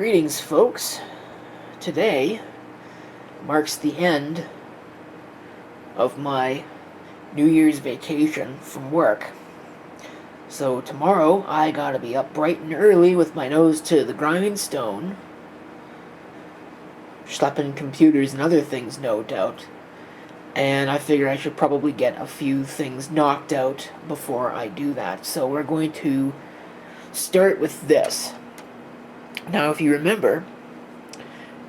Greetings, folks. Today marks the end of my New Year's vacation from work. So tomorrow I gotta be up bright and early with my nose to the grindstone, schlepping computers and other things, no doubt. And I figure I should probably get a few things knocked out before I do that. So we're going to start with this. Now, if you remember,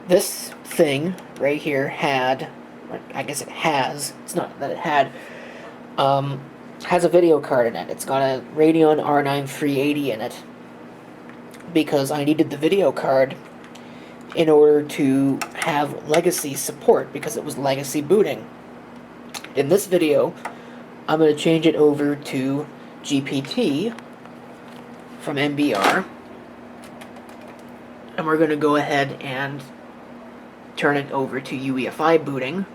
this thing right here had, I guess it has, it's not that it had, has a video card in it. It's got a Radeon R9 380 in it because I needed the video card in order to have legacy support because it was legacy booting. In this video, I'm going to change it over to GPT from MBR. And we're going to go ahead and turn it over to UEFI booting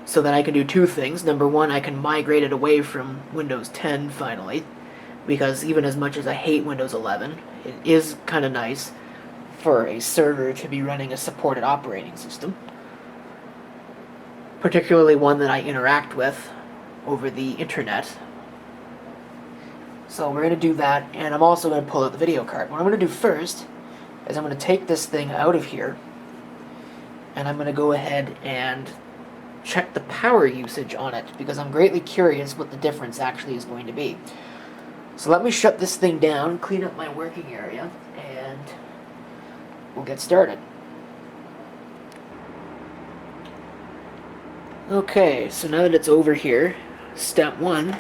so that I can do two things. Number one, I can migrate it away from Windows 10 finally, because even as much as I hate Windows 11, it is kind of nice for a server to be running a supported operating system, particularly one that I interact with over the internet. So we're going to do that, and I'm also going to pull out the video card. What I'm going to do first is I'm going to take this thing out of here, and I'm going to go ahead and check the power usage on it, because I'm greatly curious what the difference actually is going to be. So let me shut this thing down, clean up my working area, and we'll get started. Okay, so now that it's over here, step one,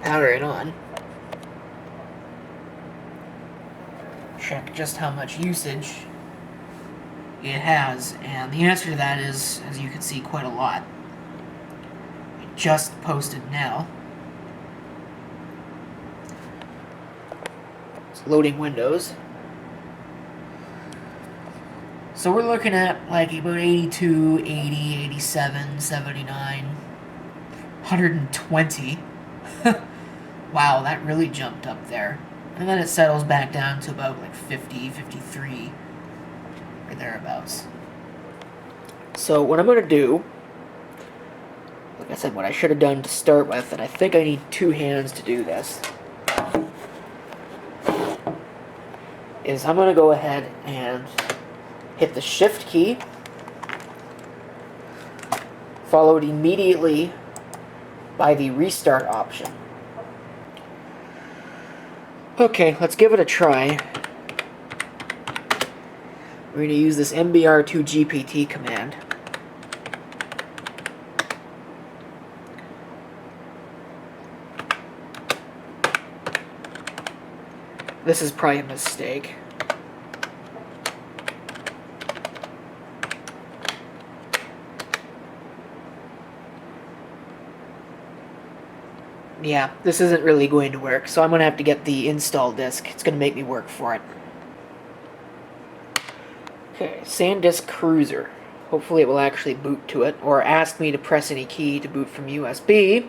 power it on. Check just how much usage it has, and the answer to that is, as you can see, quite a lot. It just posted now. It's loading Windows. So we're looking at like about 82, 80, 87, 79, 120. Wow, that really jumped up there. And then it settles back down to about like 50, 53, or thereabouts. So what I'm going to do, like I said, what I should have done to start with, and I think I need two hands to do this, is I'm going to go ahead and hit the Shift key, followed immediately by the Restart option. Okay, let's give it a try. We're going to use this MBR2GPT command. This is probably a mistake. Yeah, this isn't really going to work, so I'm going to have to get the install disk. It's going to make me work for it. Okay, SanDisk Cruiser. Hopefully it will actually boot to it, or ask me to press any key to boot from USB.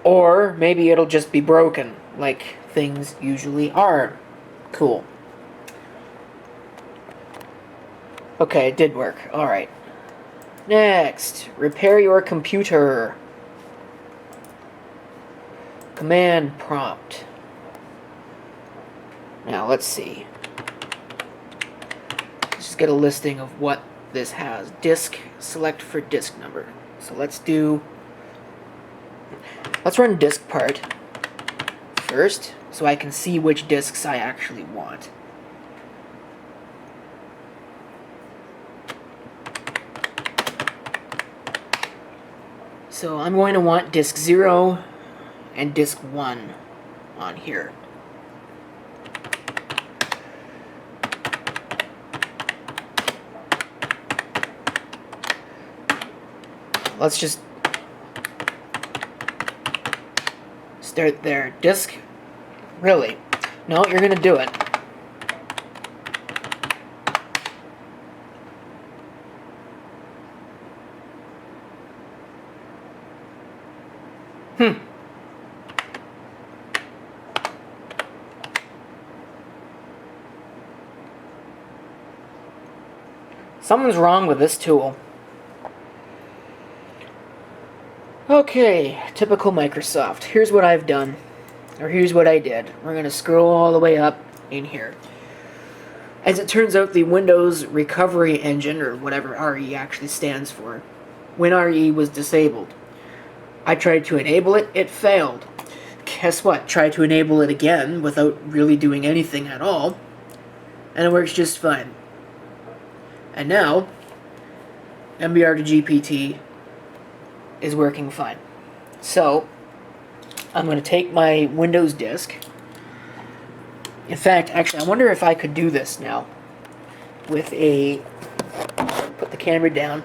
Or maybe it'll just be broken, like things usually are. Cool. Okay, it did work. Alright. Next, repair your computer. Command prompt. Now, let's see. Let's just get a listing of what this has. Disk, select for disk number. So let's run disk part first, so I can see which disks I actually want. So I'm going to want disk 0 and disk 1 on here. Let's just start there. Disk? Really? No, you're gonna do it. Something's wrong with this tool. Okay, typical Microsoft. Here's what I've done. Or here's what I did. We're going to scroll all the way up in here. As it turns out, the Windows Recovery Engine, or whatever RE actually stands for, WinRE was disabled. I tried to enable it, it failed. Guess what? Tried to enable it again without really doing anything at all, and it works just fine. And now, MBR to GPT is working fine. So, I'm going to take my Windows disk. In fact, actually, I wonder if I could do this now with a... Put the camera down,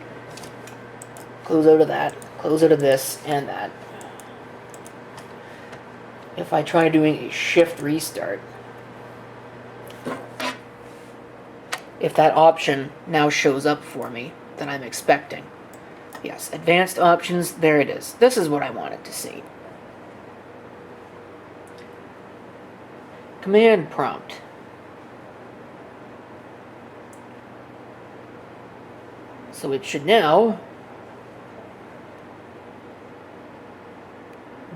close out of that, close out of this and that. If I try doing a shift restart, if that option now shows up for me that I'm expecting. Yes, advanced options, there it is. This is what I wanted to see. Command prompt. So it should now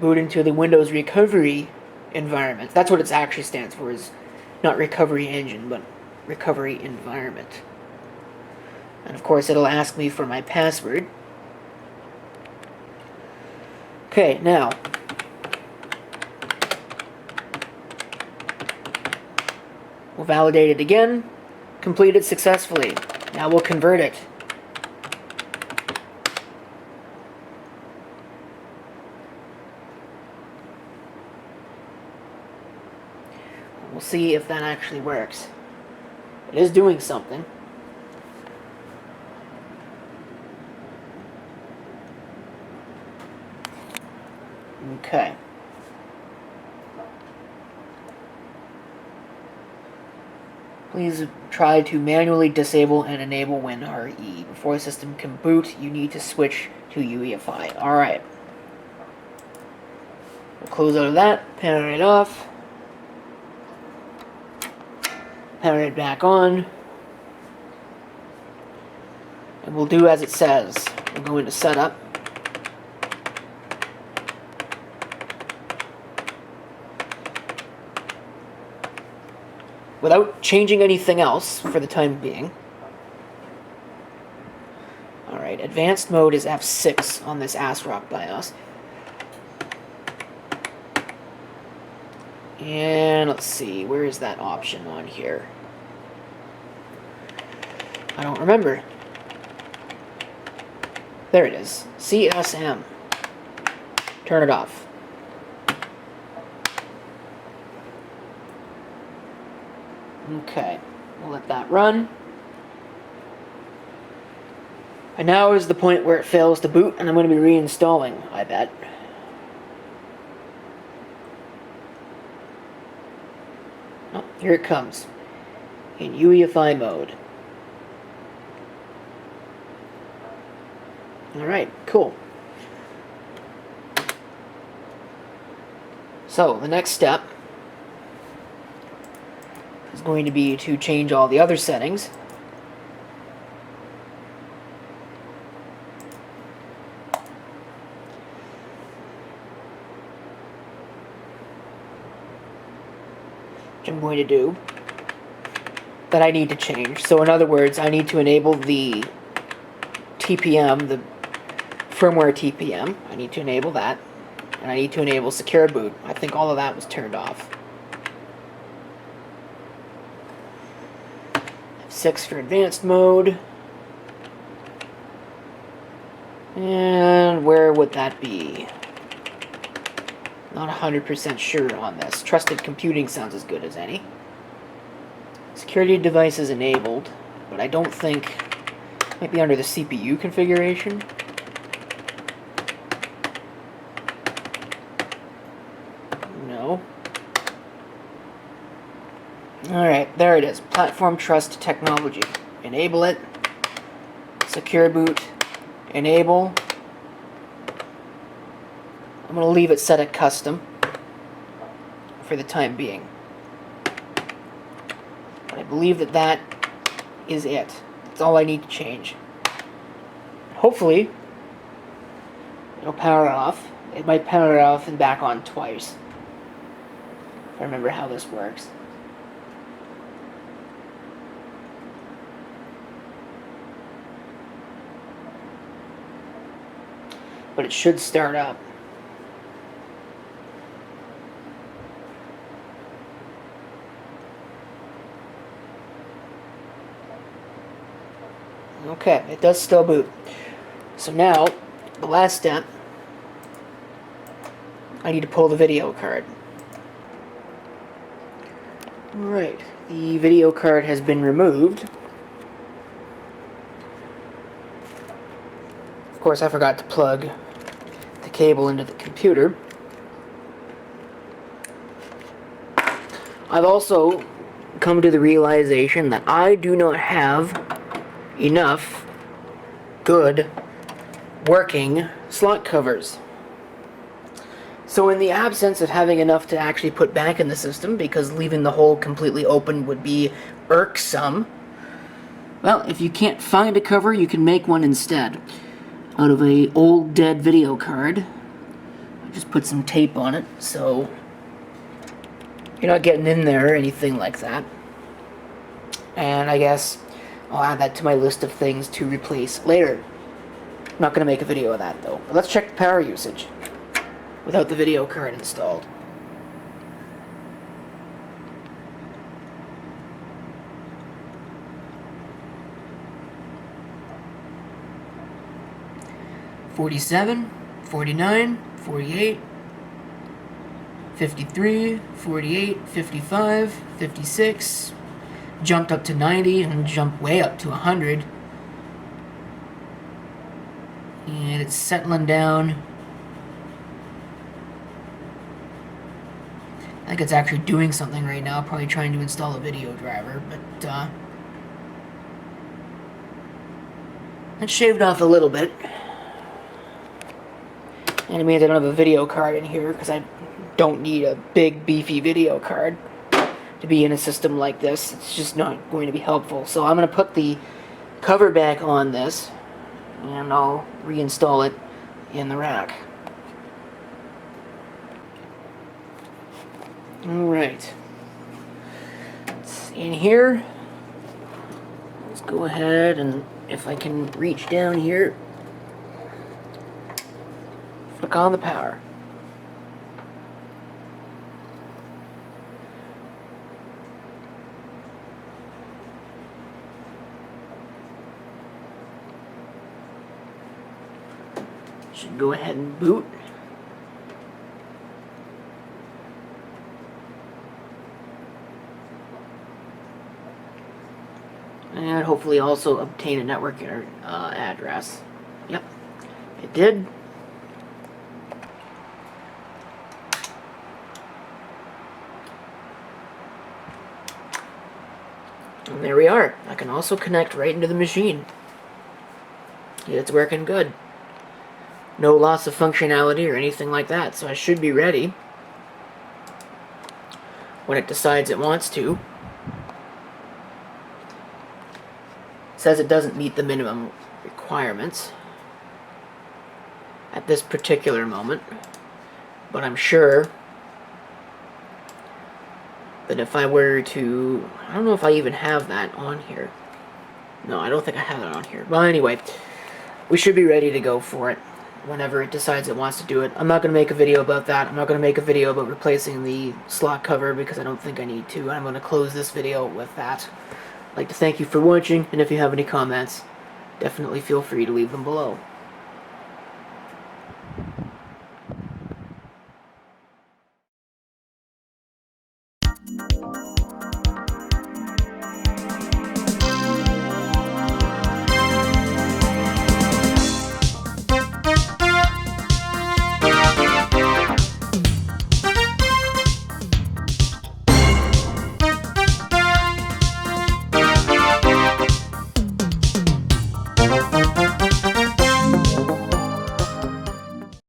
boot into the Windows Recovery environment. That's what it actually stands for, is not Recovery Engine, but Recovery Environment. And of course it'll ask me for my password. Okay, now we'll validate it again. Completed successfully. Now we'll convert it. We'll see if that actually works. It is doing something. Okay. Please try to manually disable and enable WinRE. Before the system can boot, you need to switch to UEFI. Alright. We'll close out of that, power it off. Power it back on. And we'll do as it says. We'll go into setup. Without changing anything else for the time being. Alright, advanced mode is F6 on this ASRock BIOS. And let's see, where is that option on here? I don't remember. There it is. CSM. Turn it off. Okay, we'll let that run. And now is the point where it fails to boot, and I'm going to be reinstalling, I bet. Oh, here it comes. In UEFI mode. Alright, cool. So, the next step is going to be to change all the other settings. Which I'm going to do. That I need to change. So in other words, I need to enable the TPM, the firmware TPM. I need to enable that. And I need to enable secure boot. I think all of that was turned off. F6 for advanced mode. And where would that be? Not 100% sure on this. Trusted computing sounds as good as any. Security devices enabled, but I don't think it might be under the CPU configuration. No. Alright, there it is. Platform Trust Technology. Enable it. Secure boot. Enable. I'm going to leave it set at custom for the time being. But I believe that that is it. That's all I need to change. Hopefully, it'll power off. It might power off and back on twice. If I remember how this works. But it should start up. Okay, it does still boot. So now, the last step, I need to pull the video card. Alright, the video card has been removed. Of course, I forgot to plug the cable into the computer. I've also come to the realization that I do not have enough good working slot covers. So in the absence of having enough to actually put back in the system, because leaving the hole completely open would be irksome, well, if you can't find a cover, you can make one instead. Out of a old dead video card, I just put some tape on it, so you're not getting in there or anything like that. And I guess I'll add that to my list of things to replace later. I'm not going to make a video of that, though. But let's check the power usage without the video card installed. $47, $49, $48, $53, $48, $55, $56, jumped up to 90 and jumped way up to 100. And it's settling down. I think it's actually doing something right now, probably trying to install a video driver, but it shaved off a little bit. And it means I don't have a video card in here because I don't need a big beefy video card to be in a system like this. It's just not going to be helpful. So I'm going to put the cover back on this and I'll reinstall it in the rack. Alright, it's in here. Let's go ahead and, if I can reach down here, flick on the power. Should go ahead and boot. And hopefully also obtain a network address. Yep, it did. And there we are. I can also connect right into the machine. It's working good. No loss of functionality or anything like that, so I should be ready when it decides it wants to. It says it doesn't meet the minimum requirements at this particular moment, but I'm sure that if I were to, I don't know if I even have that on here. No, I don't think I have it on here. Well, anyway, we should be ready to go for it whenever it decides it wants to do it. I'm not going to make a video about that. I'm not going to make a video about replacing the slot cover because I don't think I need to. I'm going to close this video with that. I'd like to thank you for watching, and if you have any comments, definitely feel free to leave them below.